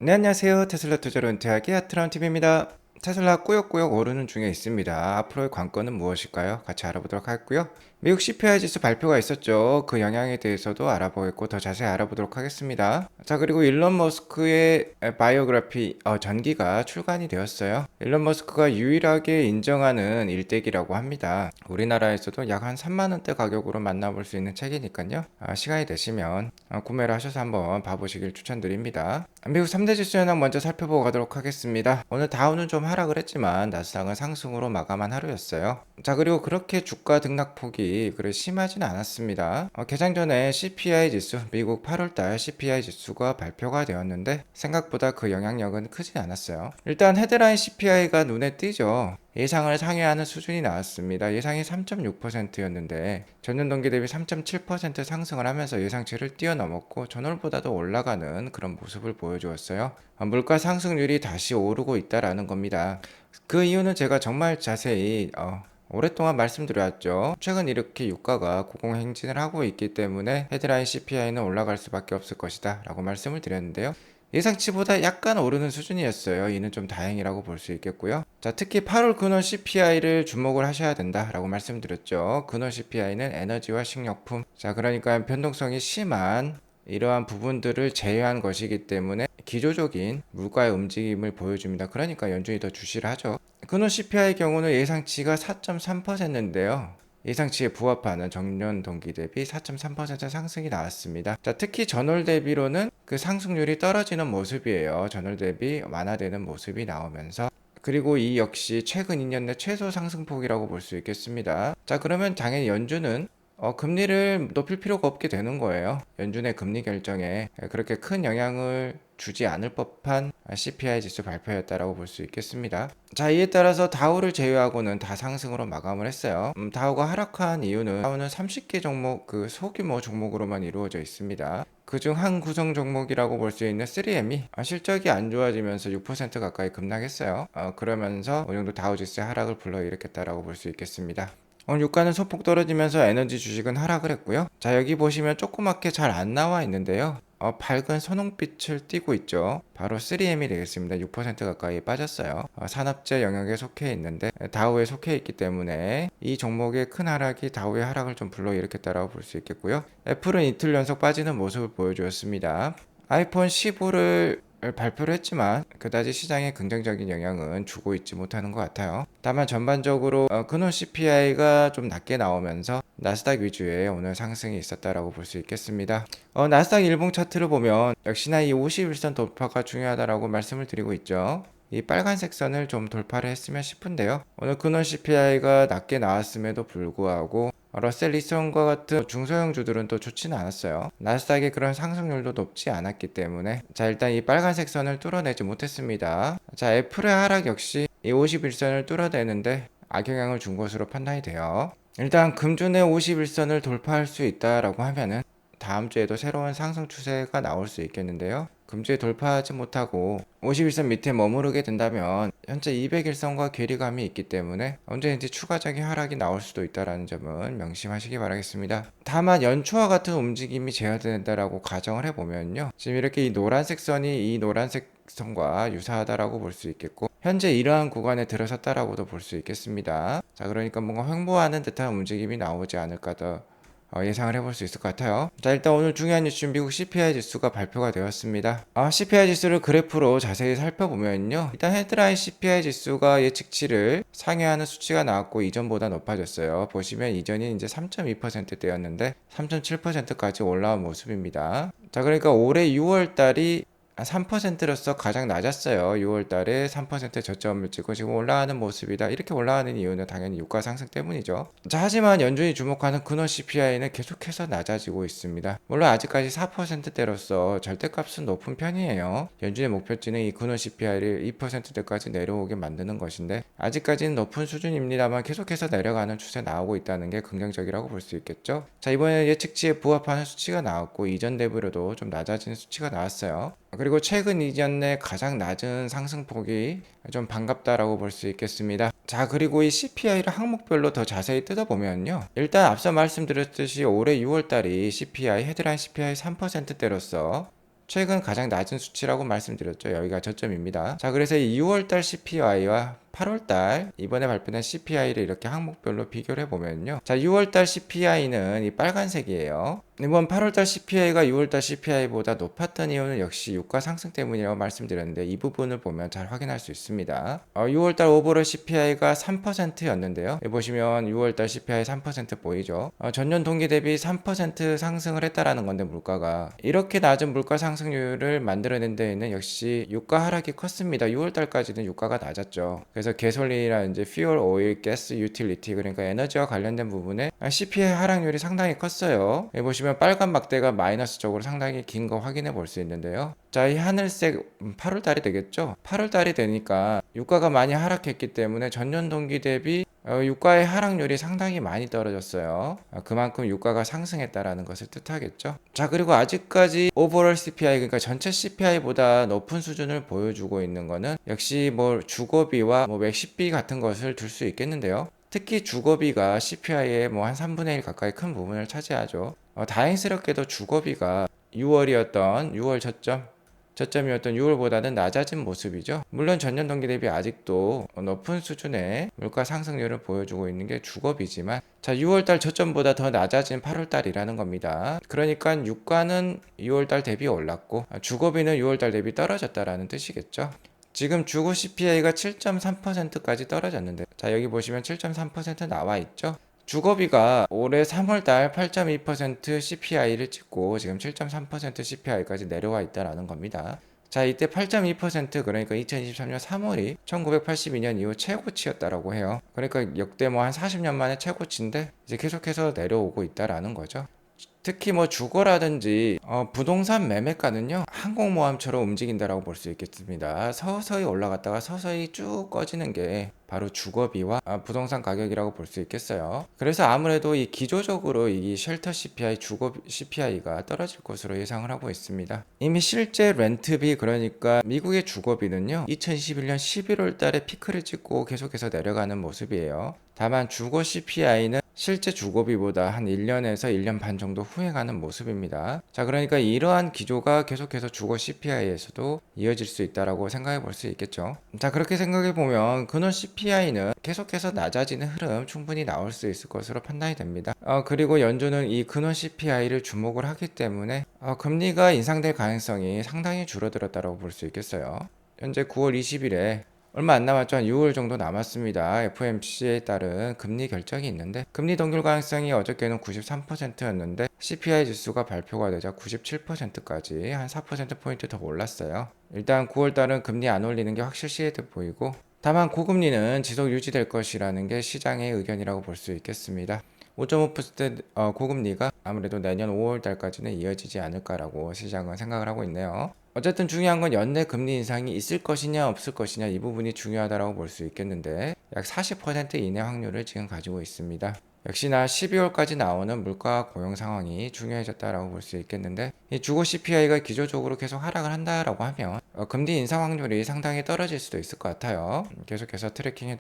네, 안녕하세요. 테슬라 투자로 은퇴하기 아트라운TV입니다. 테슬라 꾸역꾸역 오르는 중에 있습니다. 앞으로의 관건은 무엇일까요? 같이 알아보도록 하고요. 미국 CPI 지수 발표가 있었죠. 그 영향에 대해서도 알아보겠고 더 자세히 알아보도록 하겠습니다. 자, 그리고 일론 머스크의 바이오그래피 전기가 출간이 되었어요. 일론 머스크가 유일하게 인정하는 일대기라고 합니다. 우리나라에서도 약 한 3만 원대 가격으로 만나볼 수 있는 책이니까요. 시간이 되시면 구매를 하셔서 한번 봐보시길 추천드립니다. 미국 3대 지수 현황 먼저 살펴보고 가도록 하겠습니다. 오늘 다우는 좀 하락을 했지만 나스닥은 상승으로 마감한 하루였어요. 자, 그리고 그렇게 주가 등락폭이 그래 심하진 않았습니다. 개장 전에 CPI 지수, 미국 8월달 CPI 지수가 발표가 되었는데 생각보다 그 영향력은 크지 않았어요. 일단 헤드라인 CPI가 눈에 띄죠. 예상을 상회하는 수준이 나왔습니다. 예상이 3.6%였는데 전년 동기 대비 3.7% 상승을 하면서 예상치를 뛰어넘었고 전월보다도 올라가는 그런 모습을 보여주었어요. 물가 상승률이 다시 오르고 있다라는 겁니다. 그 이유는 제가 정말 자세히 오랫동안 말씀드렸죠. 최근 이렇게 유가가 고공행진을 하고 있기 때문에 헤드라인 CPI는 올라갈 수밖에 없을 것이다 라고 말씀을 드렸는데요. 예상치보다 약간 오르는 수준이었어요. 이는 좀 다행이라고 볼 수 있겠고요. 자, 특히 8월 근원 CPI를 주목을 하셔야 된다라고 말씀드렸죠. 근원 CPI는 에너지와 식료품, 자, 그러니까 변동성이 심한 이러한 부분들을 제외한 것이기 때문에 기조적인 물가의 움직임을 보여줍니다. 그러니까 연준이 더 주시를 하죠. 근원 CPI의 경우는 예상치가 4.3%인데요. 예상치에 부합하는 전년 동기 대비 4.3% 상승이 나왔습니다. 자, 특히 전월 대비로는 그 상승률이 떨어지는 모습이에요. 전월 대비 완화되는 모습이 나오면서 그리고 이 역시 최근 2년 내 최소 상승폭이라고 볼 수 있겠습니다. 자, 그러면 당연히 연준은 금리를 높일 필요가 없게 되는 거예요. 연준의 금리 결정에 그렇게 큰 영향을 주지 않을 법한 CPI 지수 발표였다라고 볼 수 있겠습니다. 자, 이에 따라서 다우를 제외하고는 다 상승으로 마감을 했어요. 다우가 하락한 이유는 다우는 30개 종목 그 소규모 종목으로만 이루어져 있습니다. 그중 한 구성 종목이라고 볼 수 있는 3M이 실적이 안 좋아지면서 6% 가까이 급락했어요. 그러면서 어느 정도 다우지수의 하락을 불러일으켰다라고 볼 수 있겠습니다. 오늘 유가는 소폭 떨어지면서 에너지 주식은 하락을 했고요. 자, 여기 보시면 조그맣게 잘 안 나와 있는데요. 밝은 선홍빛을 띠고 있죠. 바로 3M이 되겠습니다. 6% 가까이 빠졌어요. 산업재 영역에 속해 있는데 다우에 속해 있기 때문에 이 종목의 큰 하락이 다우의 하락을 좀 불러일으켰다라고 볼 수 있겠고요. 애플은 이틀 연속 빠지는 모습을 보여주었습니다. 아이폰 15를 발표를 했지만 그다지 시장에 긍정적인 영향은 주고 있지 못하는 것 같아요. 다만 전반적으로 근원 CPI가 좀 낮게 나오면서 나스닥 위주의 오늘 상승이 있었다라고 볼 수 있겠습니다. 나스닥 일봉 차트를 보면 역시나 이 51선 돌파가 중요하다라고 말씀을 드리고 있죠. 이 빨간색 선을 좀 돌파를 했으면 싶은데요. 오늘 근원 CPI가 낮게 나왔음에도 불구하고 러셀 2000과 같은 중소형주들은 또 좋지는 않았어요. 나스닥의 그런 상승률도 높지 않았기 때문에 자, 일단 이 빨간색 선을 뚫어내지 못했습니다. 자, 애플의 하락 역시 이 51선을 뚫어내는데 악영향을 준 것으로 판단이 돼요. 일단 금준의 51선을 돌파할 수 있다라고 하면은 다음 주에도 새로운 상승 추세가 나올 수 있겠는데요. 금주에 돌파하지 못하고 51선 밑에 머무르게 된다면 현재 200일선과 괴리감이 있기 때문에 언제든지 추가적인 하락이 나올 수도 있다는 점은 명심하시기 바라겠습니다. 다만 연초와 같은 움직임이 재현된다라고 가정을 해보면요. 지금 이렇게 이 노란색 선이 이 노란색 선과 유사하다라고 볼 수 있겠고 현재 이러한 구간에 들어섰다라고도 볼 수 있겠습니다. 자, 그러니까 뭔가 횡보하는 듯한 움직임이 나오지 않을까 더 예상을 해볼 수 있을 것 같아요. 자, 일단 오늘 중요한 이슈 미국 CPI 지수가 발표가 되었습니다. CPI 지수를 그래프로 자세히 살펴보면요. 일단 헤드라인 CPI 지수가 예측치를 상회하는 수치가 나왔고 이전보다 높아졌어요. 보시면 이전이 이제 3.2%대였는데 3.7%까지 올라온 모습입니다. 자, 그러니까 올해 6월 달이 3%로서 가장 낮았어요. 6월 달에 3% 저점을 찍고 지금 올라가는 모습이다. 이렇게 올라가는 이유는 당연히 유가 상승 때문이죠. 자, 하지만 연준이 주목하는 근원 CPI는 계속해서 낮아지고 있습니다. 물론 아직까지 4%대로서 절대값은 높은 편이에요. 연준의 목표치는 이 근원 CPI를 2%대까지 내려오게 만드는 것인데 아직까지는 높은 수준입니다만 계속해서 내려가는 추세 나오고 있다는 게 긍정적이라고 볼 수 있겠죠. 자, 이번에 예측치에 부합하는 수치가 나왔고 이전 대비로도 좀 낮아진 수치가 나왔어요. 그리고 최근 이전 내 가장 낮은 상승폭이 좀 반갑다라고 볼 수 있겠습니다. 자, 그리고 이 CPI를 항목별로 더 자세히 뜯어보면요. 일단 앞서 말씀드렸듯이 올해 6월달이 CPI, 헤드라인 CPI 3%대로서 최근 가장 낮은 수치라고 말씀드렸죠. 여기가 저점입니다. 자, 그래서 이 6월달 CPI와 8월달 이번에 발표된 CPI를 이렇게 항목별로 비교를 해보면요. 자, 6월달 CPI는 이 빨간색이에요. 이번 8월달 CPI가 6월달 CPI보다 높았던 이유는 역시 유가 상승 때문이라고 말씀드렸는데 이 부분을 보면 잘 확인할 수 있습니다. 6월달 오버롤 CPI가 3%였는데요. 여기 보시면 6월달 CPI 3% 보이죠? 전년 동기 대비 3% 상승을 했다라는 건데 물가가 이렇게 낮은 물가 상승률을 만들어낸 데에는 역시 유가 하락이 컸습니다. 6월달까지는 유가가 낮았죠. 그래서 개솔린이나 이제 fuel, oil, gas, utility 그러니까 에너지와 관련된 부분에 CPI 하락률이 상당히 컸어요. 여기 보시면 빨간 막대가 마이너스적으로 상당히 긴 거 확인해 볼 수 있는데요. 자, 이 하늘색 8월 달이 되겠죠? 8월 달이 되니까 유가가 많이 하락했기 때문에 전년 동기 대비 유가의 하락률이 상당히 많이 떨어졌어요. 그만큼 유가가 상승했다라는 것을 뜻하겠죠. 자, 그리고 아직까지 오버롤 CPI 그러니까 전체 CPI보다 높은 수준을 보여주고 있는 거는 역시 뭐 주거비와 뭐 맥시비 같은 것을 들 수 있겠는데요. 특히 주거비가 CPI의 뭐 한 3분의 1 가까이 큰 부분을 차지하죠. 다행스럽게도 주거비가 6월 저점이었던 6월보다는 낮아진 모습이죠. 물론 전년 동기 대비 아직도 높은 수준의 물가 상승률을 보여주고 있는 게 주거비지만 자, 6월달 저점보다 더 낮아진 8월달이라는 겁니다. 그러니까 유가는 6월달 대비 올랐고 주거비는 6월달 대비 떨어졌다라는 뜻이겠죠. 지금 주거 CPI가 7.3%까지 떨어졌는데 자, 여기 보시면 7.3% 나와 있죠. 주거비가 올해 3월달 8.2% CPI를 찍고 지금 7.3% CPI까지 내려와 있다는 겁니다. 자, 이때 8.2% 그러니까 2023년 3월이 1982년 이후 최고치였다라고 해요. 그러니까 역대 뭐 한 40년 만에 최고치인데 이제 계속해서 내려오고 있다라는 거죠. 특히 뭐 주거라든지 부동산 매매가는요 항공모함처럼 움직인다라고 볼 수 있겠습니다. 서서히 올라갔다가 서서히 쭉 꺼지는 게 바로 주거비와 부동산 가격이라고 볼 수 있겠어요. 그래서 아무래도 이 기조적으로 이 쉘터 CPI, 주거 CPI가 떨어질 것으로 예상을 하고 있습니다. 이미 실제 렌트비 그러니까 미국의 주거비는요 2021년 11월 달에 피크를 찍고 계속해서 내려가는 모습이에요. 다만 주거 CPI는 실제 주거비보다 한 1년에서 1년 반 정도 후에 가는 모습입니다. 자, 그러니까 이러한 기조가 계속해서 주거 CPI에서도 이어질 수 있다라고 생각해 볼 수 있겠죠. 자, 그렇게 생각해 보면 근원 CPI는 계속해서 낮아지는 흐름 충분히 나올 수 있을 것으로 판단이 됩니다. 그리고 연준은 이 근원 CPI를 주목을 하기 때문에 금리가 인상될 가능성이 상당히 줄어들었다고 볼 수 있겠어요. 현재 9월 20일에 얼마 안 남았죠. 한 6월 정도 남았습니다. FOMC에 따른 금리 결정이 있는데 금리 동결 가능성이 어저께는 93%였는데 CPI 지수가 발표가 되자 97%까지 한 4%포인트 더 올랐어요. 일단 9월 달은 금리 안 올리는 게 확실시해 보이고 다만 고금리는 지속 유지될 것이라는 게 시장의 의견이라고 볼 수 있겠습니다. 5.5% 고금리가 아무래도 내년 5월 달까지는 이어지지 않을까라고 시장은 생각을 하고 있네요. 어쨌든 중요한 건 연내 금리 인상이 있을 것이냐 없을 것이냐 이 부분이 중요하다고 볼 수 있겠는데 약 40% 이내 확률을 지금 가지고 있습니다. 역시나 12월까지 나오는 물가 고용 상황이 중요해졌다라고 볼 수 있겠는데 이 주거 CPI가 기조적으로 계속 하락을 한다라고 하면 금리 인상 확률이 상당히 떨어질 수도 있을 것 같아요. 계속해서 트래킹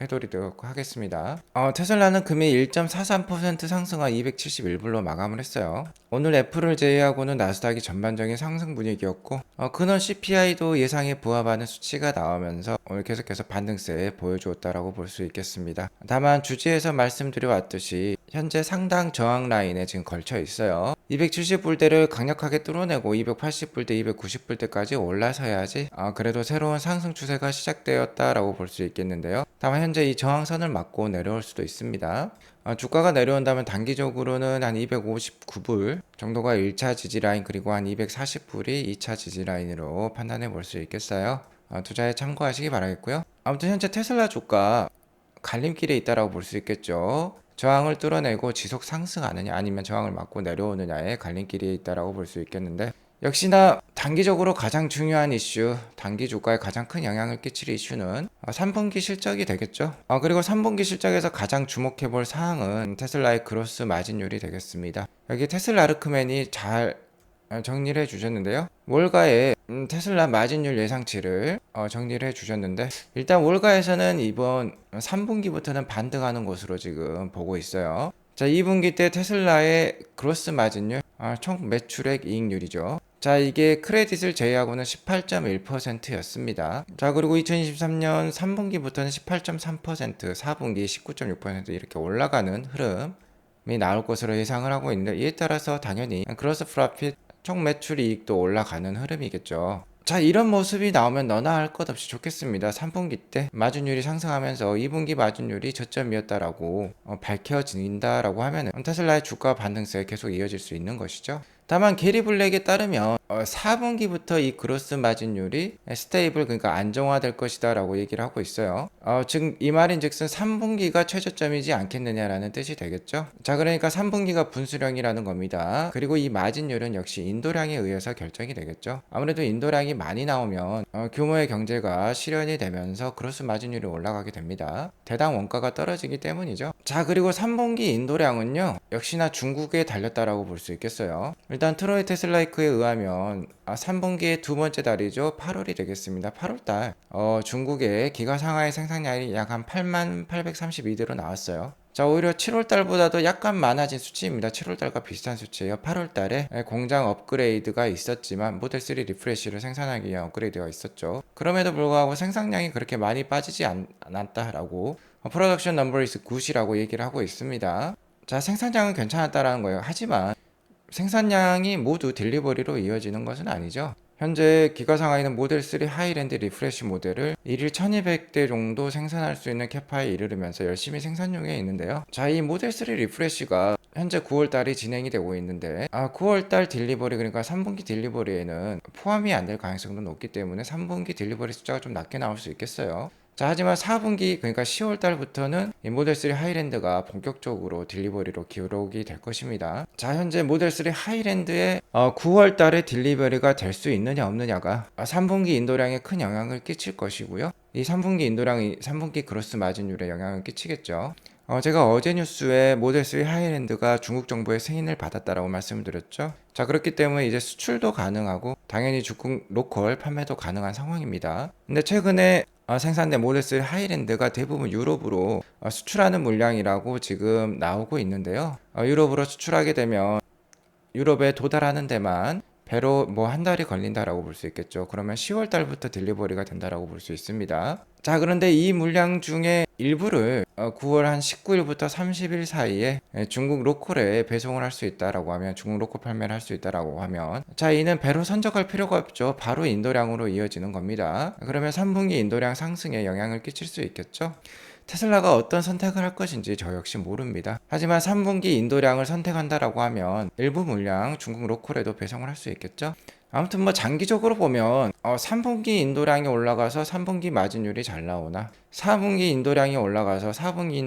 해드리도록 하겠습니다. 테슬라는 금일 1.43% 상승한 271불로 마감을 했어요. 오늘 애플을 제외하고는 나스닥이 전반적인 상승 분위기였고 근원 CPI도 예상에 부합하는 수치가 나오면서 오늘 계속해서 반등세 보여주었다라고 볼 수 있겠습니다. 다만 주지에서 말씀드려왔듯이 현재 상당 저항 라인에 지금 걸쳐 있어요. 270불대를 강력하게 뚫어내고 280불대, 290불대까지 올라서야지 그래도 새로운 상승 추세가 시작되었다라고 볼 수 있겠는데요. 다만 현재 이 저항선을 맞고 내려올 수도 있습니다. 주가가 내려온다면 단기적으로는 한 259불 정도가 1차 지지라인 그리고 한 240불이 2차 지지라인으로 판단해 볼 수 있겠어요. 투자에 참고하시기 바라겠고요. 아무튼 현재 테슬라 주가 갈림길에 있다라고 볼 수 있겠죠. 저항을 뚫어내고 지속 상승하느냐 아니면 저항을 맞고 내려오느냐의 갈림길에 있다라고 볼 수 있겠는데 역시나 단기적으로 가장 중요한 이슈, 단기 주가에 가장 큰 영향을 끼칠 이슈는 3분기 실적이 되겠죠. 그리고 3분기 실적에서 가장 주목해 볼 사항은 테슬라의 그로스 마진율이 되겠습니다. 여기 테슬라 아르크맨이 잘 정리를 해주셨는데요. 월가의 테슬라 마진율 예상치를 정리를 해주셨는데 일단 월가에서는 이번 3분기부터는 반등하는 것으로 지금 보고 있어요. 자, 2분기 때 테슬라의 그로스 마진율, 총 매출액 이익률이죠. 자, 이게 크레딧을 제외하고는 18.1%였습니다. 자, 그리고 2023년 3분기부터는 18.3%, 4분기 19.6% 이렇게 올라가는 흐름이 나올 것으로 예상을 하고 있는데, 이에 따라서 당연히 그로스 프로핏 총 매출 이익도 올라가는 흐름이겠죠. 자, 이런 모습이 나오면 너나 할 것 없이 좋겠습니다. 3분기 때 마진율이 상승하면서 2분기 마진율이 저점이었다라고 밝혀진다라고 하면은 테슬라의 주가 반등세 계속 이어질 수 있는 것이죠. 다만 게리 블랙에 따르면 4분기부터 이 그로스 마진율이 스테이블, 그러니까 안정화될 것이다 라고 얘기를 하고 있어요. 즉 이 말인즉슨 3분기가 최저점이지 않겠느냐라는 뜻이 되겠죠. 자, 그러니까 3분기가 분수령이라는 겁니다. 그리고 이 마진율은 역시 인도량에 의해서 결정이 되겠죠. 아무래도 인도량이 많이 나오면 규모의 경제가 실현이 되면서 그로스 마진율이 올라가게 됩니다. 대당 원가가 떨어지기 때문이죠. 자, 그리고 3분기 인도량은요, 역시나 중국에 달렸다라고 볼 수 있겠어요. 일단 트로이 테슬라이크에 의하면 3분기의 두 번째 달이죠. 8월이 되겠습니다. 8월달 중국의 기가 상하이 생산량이 약 한 8832대로 나왔어요. 자, 오히려 7월달보다도 약간 많아진 수치입니다. 7월달과 비슷한 수치예요. 8월달에 공장 업그레이드가 있었지만 모델3 리프레시를 생산하기 위한 업그레이드가 있었죠. 그럼에도 불구하고 생산량이 그렇게 많이 빠지지 않았다라고 프로덕션 넘버 이스 굿이라고 얘기를 하고 있습니다. 자, 생산량은 괜찮았다라는 거예요. 하지만 생산량이 모두 딜리버리로 이어지는 것은 아니죠. 현재 기가 상하이는 모델3 하이랜드 리프레시 모델을 일일 1200대 정도 생산할 수 있는 캐파에 이르르면서 열심히 생산 중에 있는데요. 자, 이 모델3 리프레시가 현재 9월달이 진행이 되고 있는데 9월달 딜리버리, 그러니까 3분기 딜리버리에는 포함이 안 될 가능성도 높기 때문에 3분기 딜리버리 숫자가 좀 낮게 나올 수 있겠어요. 자, 하지만 4분기, 그러니까 10월 달부터는 이 모델3 하이랜드가 본격적으로 딜리버리로 기록이 될 것입니다. 자, 현재 모델3 하이랜드의 9월 달에 딜리버리가 될 수 있느냐 없느냐가 3분기 인도량에 큰 영향을 끼칠 것이고요. 이 3분기 인도량이 3분기 그로스 마진율에 영향을 끼치겠죠. 제가 어제 뉴스에 모델3 하이랜드가 중국 정부의 승인을 받았다라고 말씀을 드렸죠. 자, 그렇기 때문에 이제 수출도 가능하고 당연히 중국 로컬 판매도 가능한 상황입니다. 근데 최근에 생산된 모델3 하이랜드가 대부분 유럽으로 수출하는 물량이라고 지금 나오고 있는데요. 유럽으로 수출하게 되면 유럽에 도달하는 데만 배로 뭐 한 달이 걸린다라고 볼 수 있겠죠. 그러면 10월 달부터 딜리버리가 된다라고 볼 수 있습니다. 자, 그런데 이 물량 중에 일부를 9월 한 19일부터 30일 사이에 중국 로컬에 배송을 할 수 있다라고 하면, 중국 로컬 판매를 할 수 있다라고 하면, 자, 이는 배로 선적할 필요가 없죠. 바로 인도량으로 이어지는 겁니다. 그러면 3분기 인도량 상승에 영향을 끼칠 수 있겠죠. 테슬라가 어떤 선택을 할 것인지 저 역시 모릅니다. 하지만 3분기 인도량을 선택한다라고 하면 일부 물량 중국 로컬에도 배송을 할 수 있겠죠. 아무튼 뭐 장기적으로 보면 3분기 인도량이 올라가서 3분기 마진율이 잘 나오나, 4분기 인도량이 올라가서 4분기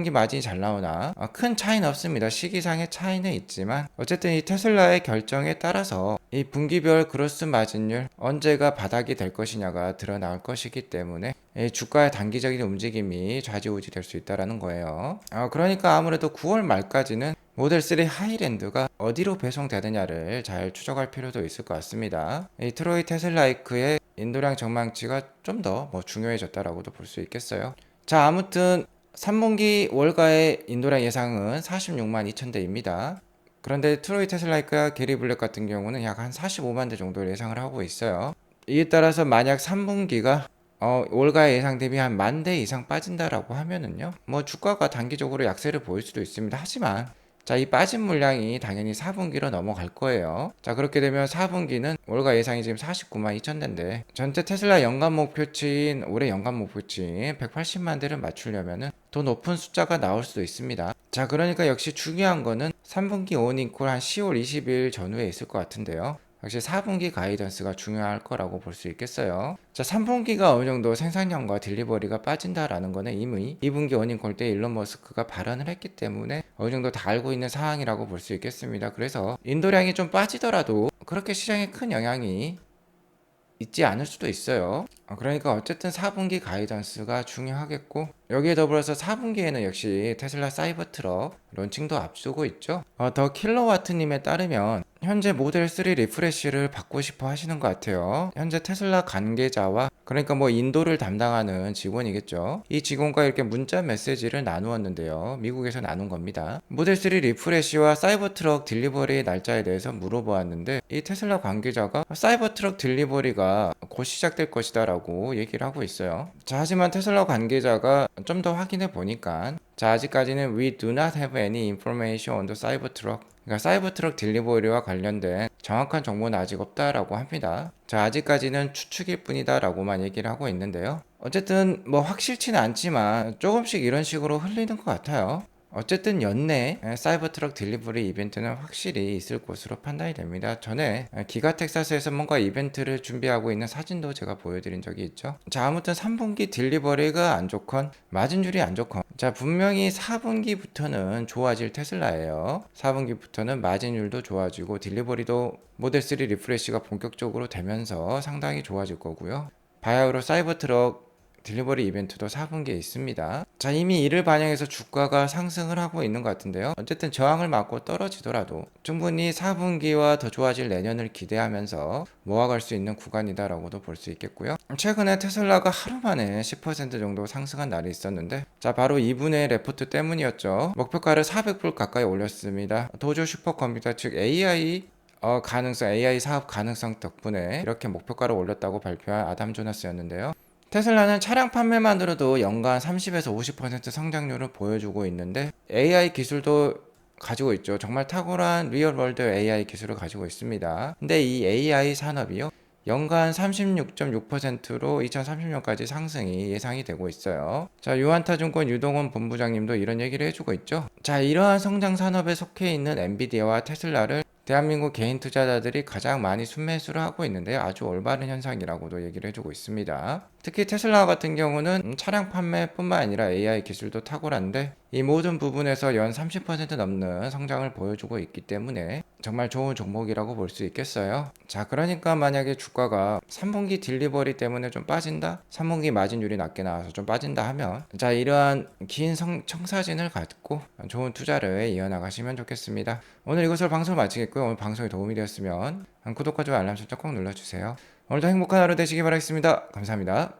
마진이 잘 나오나 큰 차이는 없습니다. 시기상의 차이는 있지만 어쨌든 이 테슬라의 결정에 따라서 이 분기별 그로스 마진율 언제가 바닥이 될 것이냐가 드러날 것이기 때문에 이 주가의 단기적인 움직임이 좌지우지 될 수 있다는 거예요. 그러니까 아무래도 9월 말까지는 모델3 하이랜드가 어디로 배송되느냐를 잘 추적할 필요도 있을 것 같습니다. 이 트로이 테슬라이크의 인도량 전망치가 좀 더 중요해졌다라고도 볼 수 있겠어요. 자, 아무튼 3분기 월가의 인도량 예상은 46만 2천 대입니다. 그런데 트로이 테슬라이크와 게리 블랙 같은 경우는 약 한 45만 대 정도를 예상을 하고 있어요. 이에 따라서 만약 3분기가 월가의 예상 대비 한 10,000대 이상 빠진다라고 하면은요, 뭐 주가가 단기적으로 약세를 보일 수도 있습니다. 하지만 자, 이 빠진 물량이 당연히 4분기로 넘어갈 거예요. 자, 그렇게 되면 4분기는 월가 예상이 지금 49만 2천 대인데 전체 테슬라 연간 목표치인, 올해 연간 목표치인 180만 대를 맞추려면은 더 높은 숫자가 나올 수도 있습니다. 자, 그러니까 역시 중요한 거는 3분기 어닝콜 한 10월 20일 전후에 있을 것 같은데요. 역시 4분기 가이던스가 중요할 거라고 볼 수 있겠어요. 자, 3분기가 어느 정도 생산량과 딜리버리가 빠진다라는 거는 이미 2분기 어닝콜 때 일론 머스크가 발언을 했기 때문에 어느 정도 다 알고 있는 상황이라고 볼 수 있겠습니다. 그래서 인도량이 좀 빠지더라도 그렇게 시장에 큰 영향이 있지 않을 수도 있어요. 그러니까 어쨌든 4분기 가이던스가 중요하겠고, 여기에 더불어서 4분기에는 역시 테슬라 사이버트럭 론칭도 앞두고 있죠. 더 킬러와트님에 따르면 현재 모델 3 리프레시를 받고 싶어 하시는 것 같아요. 현재 테슬라 관계자와, 그러니까 뭐 인도를 담당하는 직원이겠죠. 이 직원과 이렇게 문자 메시지를 나누었는데요. 미국에서 나눈 겁니다. 모델 3 리프레시와 사이버트럭 딜리버리 날짜에 대해서 물어보았는데, 이 테슬라 관계자가 사이버트럭 딜리버리가 곧 시작될 것이다 라고 얘기를 하고 있어요. 자, 하지만 테슬라 관계자가 좀 더 확인해 보니까, 자, 아직까지는 we do not have any information on the Cybertruck. 그러니까 사이버트럭 딜리버리와 관련된 정확한 정보는 아직 없다라고 합니다. 자, 아직까지는 추측일 뿐이다라고만 얘기를 하고 있는데요. 어쨌든 뭐 확실치는 않지만 조금씩 이런 식으로 흘리는 것 같아요. 어쨌든 연내 사이버트럭 딜리버리 이벤트는 확실히 있을 것으로 판단이 됩니다. 전에 기가 텍사스에서 뭔가 이벤트를 준비하고 있는 사진도 제가 보여드린 적이 있죠. 자, 아무튼 3분기 딜리버리가 안 좋건 마진율이 안 좋건, 자, 분명히 4분기부터는 좋아질 테슬라예요. 4분기부터는 마진율도 좋아지고 딜리버리도 모델 3 리프레시가 본격적으로 되면서 상당히 좋아질 거고요. 바야흐로 사이버트럭 딜리버리 이벤트도 4분기에 있습니다. 자, 이미 이를 반영해서 주가가 상승을 하고 있는 것 같은데요. 어쨌든 저항을 맞고 떨어지더라도 충분히 4분기와 더 좋아질 내년을 기대하면서 모아갈 수 있는 구간이다라고도 볼 수 있겠고요. 최근에 테슬라가 하루 만에 10% 정도 상승한 날이 있었는데, 자, 바로 이분의 레포트 때문이었죠. 목표가를 400불 가까이 올렸습니다. 도조 슈퍼컴퓨터 즉 AI 사업 가능성 덕분에 이렇게 목표가를 올렸다고 발표한 아담 조나스였는데요. 테슬라는 차량 판매만으로도 연간 30에서 50% 성장률을 보여주고 있는데, AI 기술도 가지고 있죠. 정말 탁월한 리얼월드 AI 기술을 가지고 있습니다. 근데 이 AI 산업이요, 연간 36.6%로 2030년까지 상승이 예상이 되고 있어요. 자, 유한타증권 유동원 본부장님도 이런 얘기를 해주고 있죠. 자, 이러한 성장 산업에 속해 있는 엔비디아와 테슬라를 대한민국 개인 투자자들이 가장 많이 순매수를 하고 있는데요. 아주 올바른 현상이라고도 얘기를 해주고 있습니다. 특히 테슬라 같은 경우는 차량 판매뿐만 아니라 AI 기술도 탁월한데, 이 모든 부분에서 연 30% 넘는 성장을 보여주고 있기 때문에 정말 좋은 종목이라고 볼 수 있겠어요. 자, 그러니까 만약에 주가가 3분기 딜리버리 때문에 좀 빠진다, 3분기 마진율이 낮게 나와서 좀 빠진다 하면, 자, 이러한 긴 청사진을 갖고 좋은 투자를 이어나가시면 좋겠습니다. 오늘 이것으로 방송을 마치겠고요. 오늘 방송이 도움이 되었으면 구독과 좋아요 알람 설정 꼭 눌러주세요. 오늘도 행복한 하루 되시기 바라겠습니다. 감사합니다.